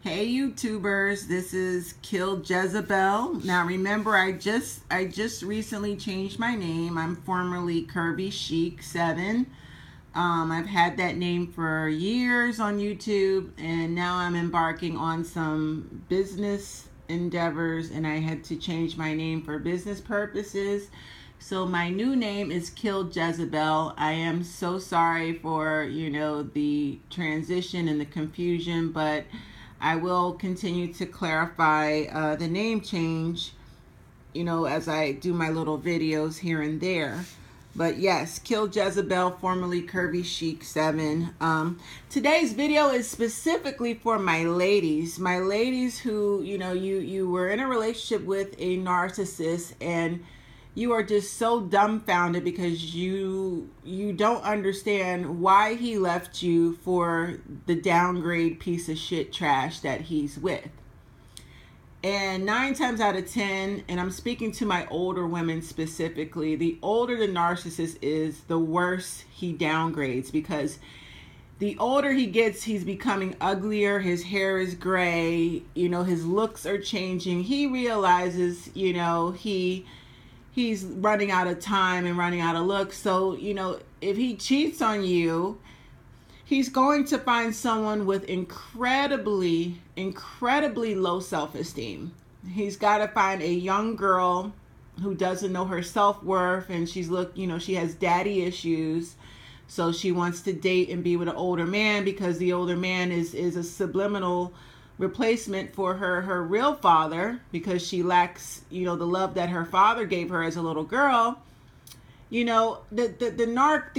Hey YouTubers, this is Kill Jezebel. Now remember, I just recently changed my name. I'm formerly Curvy Chic 7. I've had that name for years on YouTube, and now I'm embarking on some business endeavors, and I had to change my name for business purposes. So my new name is Kill Jezebel. I am so sorry for, the transition and the confusion, but I will continue to clarify the name change, as I do my little videos here and there. But yes, Kill Jezebel, formerly Curvy Chic 7. Today's video is specifically for my ladies. My ladies who, you were in a relationship with a narcissist and you are just so dumbfounded because you don't understand why he left you for the downgrade piece of shit trash that he's with. And 9 times out of 10, and I'm speaking to my older women specifically, the older the narcissist is, the worse he downgrades, because the older he gets, he's becoming uglier, his hair is gray, his looks are changing. He realizes, he's running out of time and running out of looks. So, if he cheats on you, he's going to find someone with incredibly low self-esteem. He's got to find a young girl who doesn't know her self-worth, and she has daddy issues. So she wants to date and be with an older man because the older man is a subliminal replacement for her real father, because she lacks the love that her father gave her as a little girl. The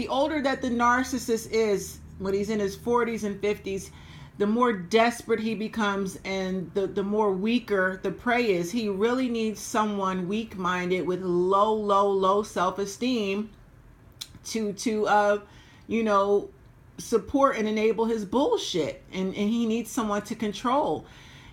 older that the narcissist is, when he's in his 40s and 50s, the more desperate he becomes, and the more weaker the prey is. He really needs someone weak-minded with low self-esteem to support and enable his bullshit, and he needs someone to control.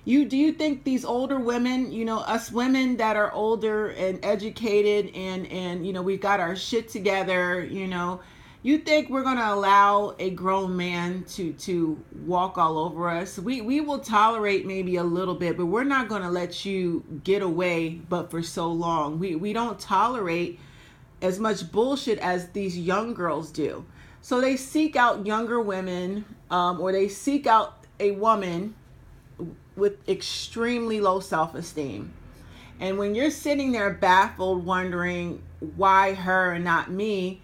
Do you think these older women, us women that are older and educated and we got our shit together, you think we're going to allow a grown man to walk all over us? We will tolerate maybe a little bit, but we're not going to let you get away but for so long. We don't tolerate as much bullshit as these young girls do. So they seek out younger women, or they seek out a woman with extremely low self-esteem. And when you're sitting there baffled, wondering why her and not me,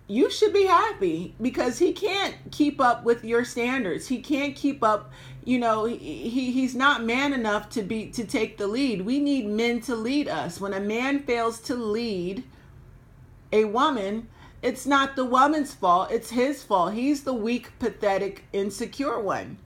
you should be happy, because he can't keep up with your standards. He can't keep up. He's not man enough to take the lead. We need men to lead us. When a man fails to lead a woman, it's not the woman's fault, it's his fault. He's the weak, pathetic, insecure one.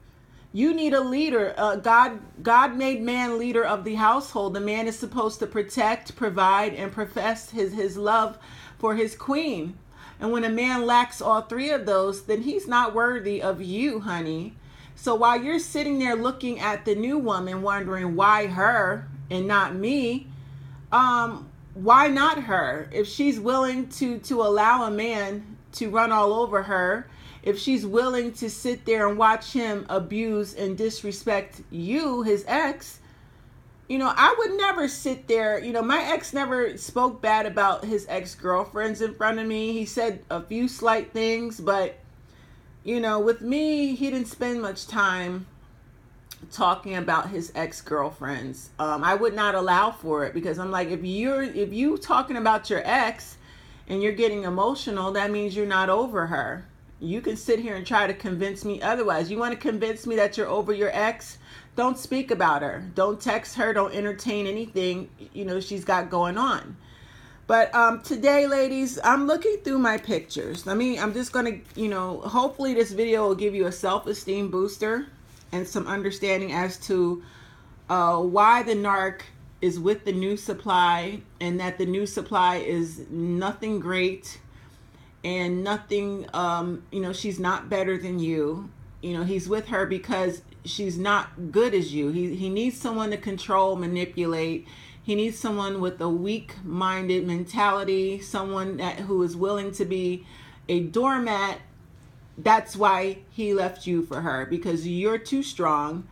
You need a leader. God made man leader of the household. The man is supposed to protect, provide, and profess his love for his queen. And when a man lacks all three of those, then he's not worthy of you, honey. So while you're sitting there looking at the new woman, wondering why her and not me, why not her? If she's willing to allow a man to run all over her, if she's willing to sit there and watch him abuse and disrespect you, his ex, I would never sit there. My ex never spoke bad about his ex-girlfriends in front of me. He said a few slight things, but, with me, he didn't spend much time talking about his ex-girlfriends. I would not allow for it, because I'm like, if you talking about your ex and you're getting emotional, that means you're not over her. You can sit here and try to convince me otherwise. You want to convince me that you're over your ex? Don't speak about her. Don't text her. Don't entertain anything she's got going on. But today, ladies, I'm looking through my pictures. I'm just going to, hopefully this video will give you a self-esteem booster and some understanding as to why the narc is with the new supply, and that the new supply is nothing great and nothing, she's not better than you. He's with her because she's not good as you. He needs someone to control, manipulate. He needs someone with a weak-minded mentality, someone who is willing to be a doormat. That's why he left you for her, because you're too strong.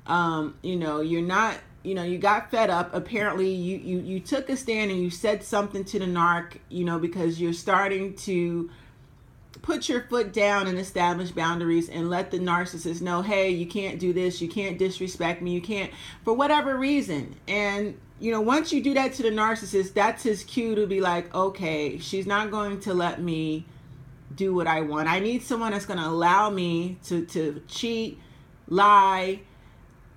You're not, you got fed up. Apparently you took a stand and you said something to the narc, because you're starting to put your foot down and establish boundaries and let the narcissist know, hey, you can't do this, you can't disrespect me, you can't, for whatever reason. And once you do that to the narcissist, that's his cue to be like, okay, she's not going to let me do what I want. I need someone that's going to allow me to cheat, lie,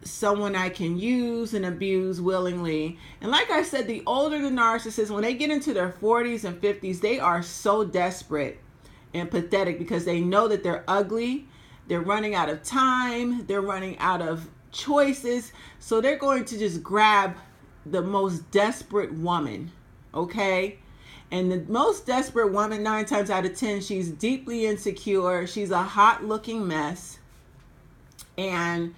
someone I can use and abuse willingly. And like I said, the older the narcissist, when they get into their 40s and 50s, they are so desperate and pathetic because they know that they're ugly, they're running out of time, they're running out of choices, so they're going to just grab the most desperate woman, okay? And the most desperate woman, 9 times out of 10, she's deeply insecure, she's a hot looking mess, and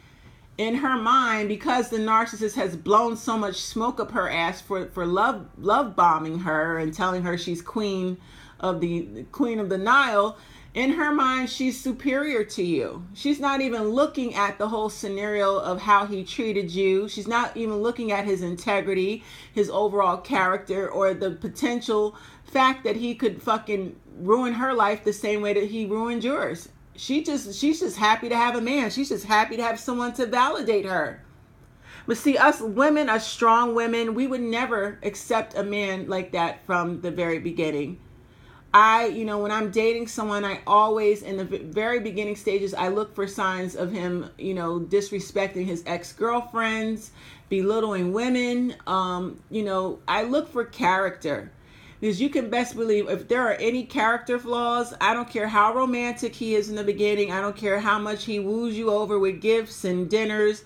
in her mind, because the narcissist has blown so much smoke up her ass for love bombing her and telling her she's queen of the Nile, in her mind, she's superior to you. She's not even looking at the whole scenario of how he treated you. She's not even looking at his integrity, his overall character, or the potential fact that he could fucking ruin her life the same way that he ruined yours. She's just happy to have a man. She's just happy to have someone to validate her. But see, us women, us strong women, we would never accept a man like that from the very beginning. When I'm dating someone, I always, in the very beginning stages, I look for signs of him, disrespecting his ex-girlfriends, belittling women. I look for character. Because you can best believe if there are any character flaws, I don't care how romantic he is in the beginning, I don't care how much he woos you over with gifts and dinners,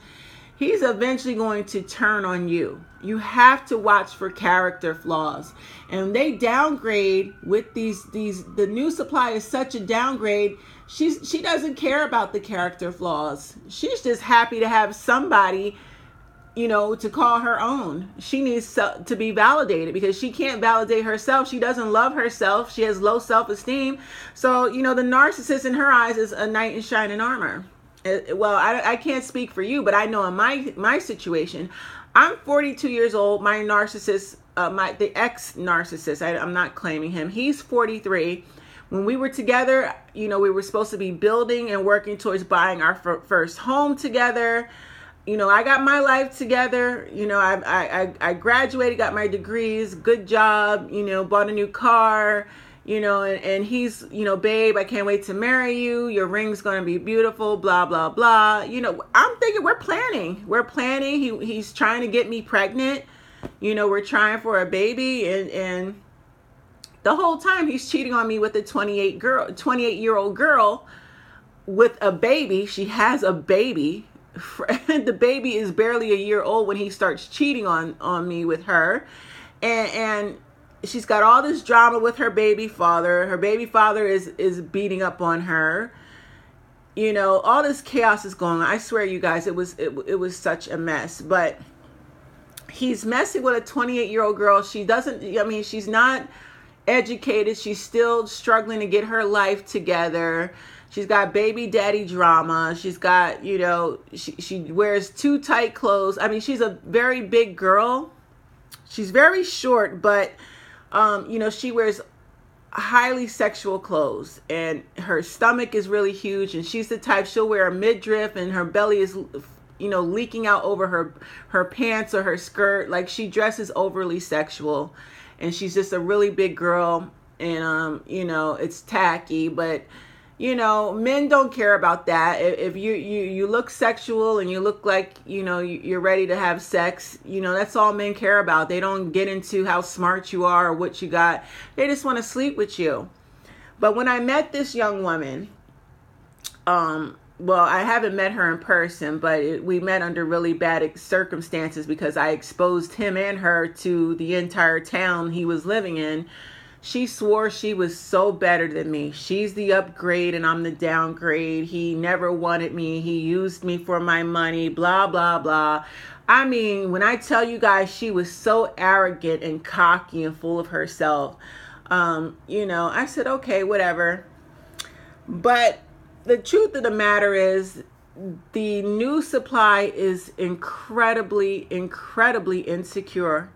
he's eventually going to turn on you. You have to watch for character flaws. And they downgrade with the new supply is such a downgrade. She doesn't care about the character flaws. She's just happy to have somebody, to call her own. She needs to be validated because she can't validate herself. She doesn't love herself. She has low self-esteem. So, the narcissist in her eyes is a knight in shining armor. Well, I can't speak for you, but I know in my situation, I'm 42 years old. My narcissist, the ex-narcissist, I'm not claiming him. He's 43. When we were together, we were supposed to be building and working towards buying our first home together. I got my life together. I graduated, got my degrees, good job, bought a new car, and he's, babe, I can't wait to marry you. Your ring's going to be beautiful, blah, blah, blah. I'm thinking we're planning. He's trying to get me pregnant. We're trying for a baby and the whole time he's cheating on me with a 28-year-old girl with a baby. She has a baby. The baby is barely a year old when he starts cheating on me with her. And she's got all this drama with her baby father. Her baby father is beating up on her. All this chaos is going on. I swear, you guys, it was such a mess. But he's messing with a 28-year-old girl. She's not educated. She's still struggling to get her life together. She's got baby daddy drama. She's got, she wears too tight clothes. She's a very big girl. She's very short, but, she wears highly sexual clothes and her stomach is really huge. And she's the type, she'll wear a midriff and her belly is, leaking out over her pants or her skirt. Like, she dresses overly sexual and she's just a really big girl. And, it's tacky, but men don't care about that. If you look sexual and you look like, you're ready to have sex, that's all men care about. They don't get into how smart you are or what you got. They just want to sleep with you. But when I met this young woman, well, I haven't met her in person, but we met under really bad circumstances because I exposed him and her to the entire town he was living in. She swore she was so better than me. She's the upgrade and I'm the downgrade. He never wanted me. He used me for my money, blah, blah, blah. When I tell you guys, she was so arrogant and cocky and full of herself. I said, okay, whatever. But the truth of the matter is, the new supply is incredibly insecure.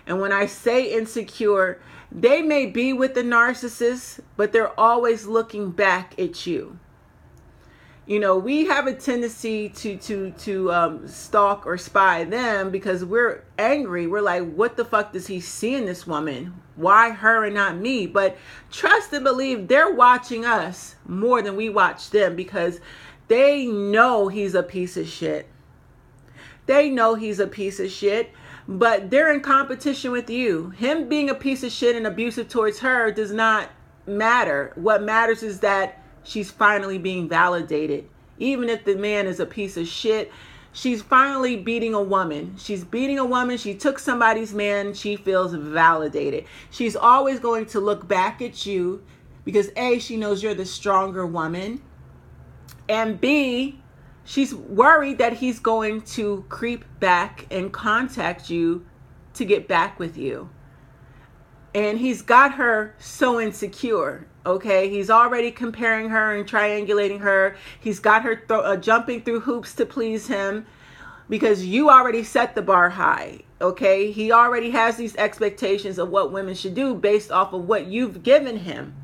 And when I say insecure, they may be with the narcissist, but they're always looking back at you. You know, we have a tendency to stalk or spy them because we're angry. We're like, what the fuck does he see in this woman? Why her and not me? But trust and believe they're watching us more than we watch them, because they know he's a piece of shit. They know he's a piece of shit, but they're in competition with you. Him being a piece of shit and abusive towards her does not matter. What matters is that she's finally being validated. Even if the man is a piece of shit, she's finally beating a woman. She's beating a woman. She took somebody's man. She feels validated. She's always going to look back at you because A, she knows you're the stronger woman. And B, she's worried that he's going to creep back and contact you to get back with you. And he's got her so insecure. Okay, he's already comparing her and triangulating her. He's got her jumping through hoops to please him because you already set the bar high. Okay, he already has these expectations of what women should do based off of what you've given him.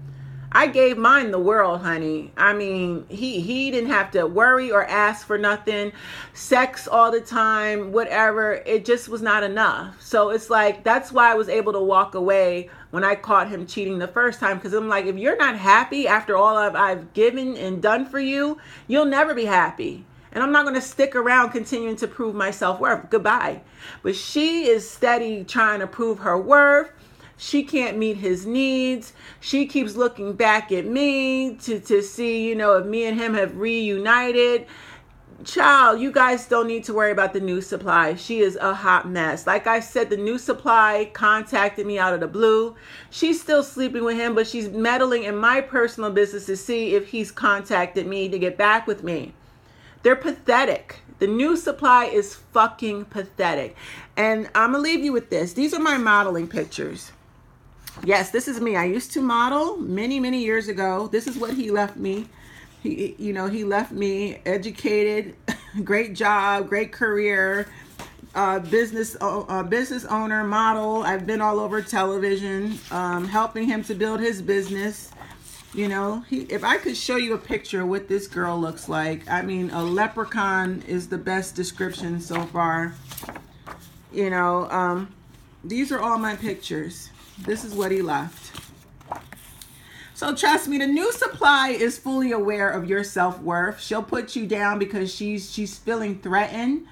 I gave mine the world, honey. I mean, he didn't have to worry or ask for nothing. Sex all the time, whatever. It just was not enough. So it's like, that's why I was able to walk away when I caught him cheating the first time. Because I'm like, if you're not happy after all I've given and done for you, you'll never be happy. And I'm not going to stick around continuing to prove my self-worth. Goodbye. But she is steady trying to prove her worth. She can't meet his needs. She keeps looking back at me to see, you know, if me and him have reunited. Child, you guys don't need to worry about the new supply. She is a hot mess. Like I said, the new supply contacted me out of the blue. She's still sleeping with him, but she's meddling in my personal business to see if he's contacted me to get back with me. They're pathetic. The new supply is fucking pathetic. And I'm going to leave you with this. These are my modeling pictures. Yes, this is me. I used to model many years ago. This is what he left me. He left me educated, great job, great career, business owner, model. I've been all over television, helping him to build his business. You know, if I could show you a picture of what this girl looks like, I mean, a leprechaun is the best description so far. You know, these are all my pictures. This is what he left. So trust me, the new supply is fully aware of your self-worth. She'll put you down because she's feeling threatened,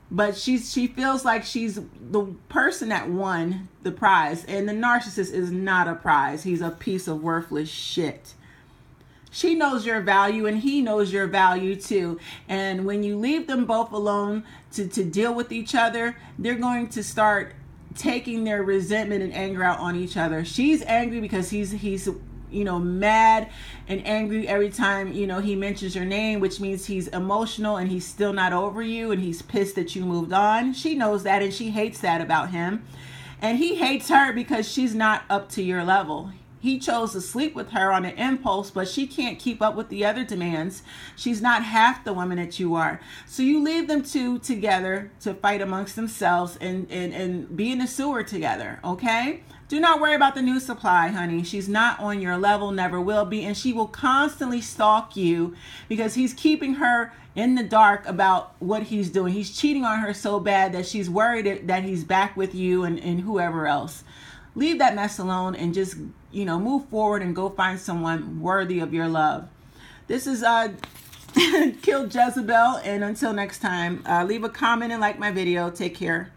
but she feels like she's the person that won the prize, and the narcissist is not a prize. He's a piece of worthless shit. She knows your value and he knows your value too. And when you leave them both alone to deal with each other, they're going to start taking their resentment and anger out on each other. She's angry because he's mad and angry every time, he mentions your name, which means he's emotional and he's still not over you and he's pissed that you moved on. She knows that and she hates that about him. And he hates her because she's not up to your level. He chose to sleep with her on an impulse, but she can't keep up with the other demands. She's not half the woman that you are. So you leave them two together to fight amongst themselves and be in the sewer together, okay? Do not worry about the new supply, honey. She's not on your level, never will be, and she will constantly stalk you because he's keeping her in the dark about what he's doing. He's cheating on her so bad that she's worried that he's back with you and whoever else. Leave that mess alone and just, move forward and go find someone worthy of your love. This is Kill Jezebel, and until next time, leave a comment and like my video. Take care.